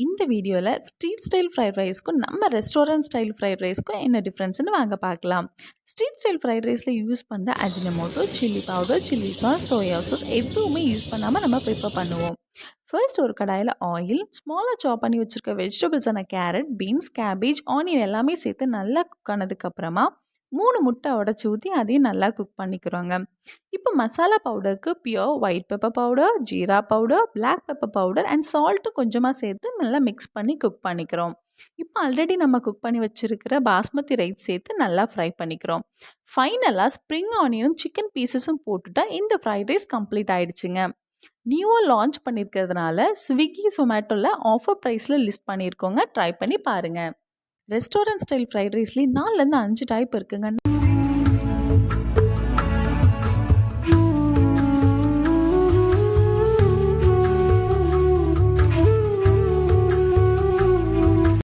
இந்த வீடியோவில் street style fried ரைஸ்க்கும் நம்ம ரெஸ்டாரண்ட் ஸ்டைல் ஃப்ரைட் ரைஸ்க்கும் என்ன டிஃப்ரென்ஸ்னு வாங்க பார்க்கலாம். ஸ்ட்ரீட் ஸ்டைல் ஃப்ரைட் ரைஸில் யூஸ் பண்ணுற Ajinomoto, chilli powder, chilli sauce, soya sauce எதுவுமே யூஸ் பண்ணாமல் நம்ம ப்ரிப்பேர் பண்ணுவோம். ஃபர்ஸ்ட் ஒரு கடாயில் ஆயில், ஸ்மாலாக சாப் பண்ணி வச்சுருக்க வெஜிடபிள்ஸான கேரட், பீன்ஸ், கேபேஜ், ஆனியன் எல்லாமே சேர்த்து நல்லா குக் ஆனதுக்கப்புறமா 3 முட்டை உடச்சி ஊற்றி அதையும் நல்லா குக் பண்ணிக்கிறோங்க. இப்போ மசாலா பவுடருக்கு pure white pepper powder, jeera powder, black pepper powder and சால்ட்டும் கொஞ்சமாக சேர்த்து நல்லா மிக்ஸ் பண்ணி குக் பண்ணிக்கிறோம். இப்போ ஆல்ரெடி நம்ம குக் பண்ணி வச்சுருக்கிற பாஸ்மதி ரைஸ் சேர்த்து நல்லா ஃப்ரை பண்ணிக்கிறோம். ஃபைனலாக ஸ்ப்ரிங் ஆனியனும் சிக்கன் பீசஸும் போட்டுட்டா இந்த ஃப்ரைட் ரைஸ் கம்ப்ளீட் ஆயிடுச்சுங்க. நியூவாக லான்ச் பண்ணியிருக்கிறதுனால ஸ்விக்கி, சொமேட்டோவில் ஆஃபர் ப்ரைஸில் லிஸ்ட் பண்ணியிருக்கோங்க. ட்ரை பண்ணி பாருங்கள். ரெஸ்டாரண்ட் ஸ்டைல் ஃப்ரைட் ரைஸ்லேயே 4லேருந்து 5 டைப் இருக்குங்க.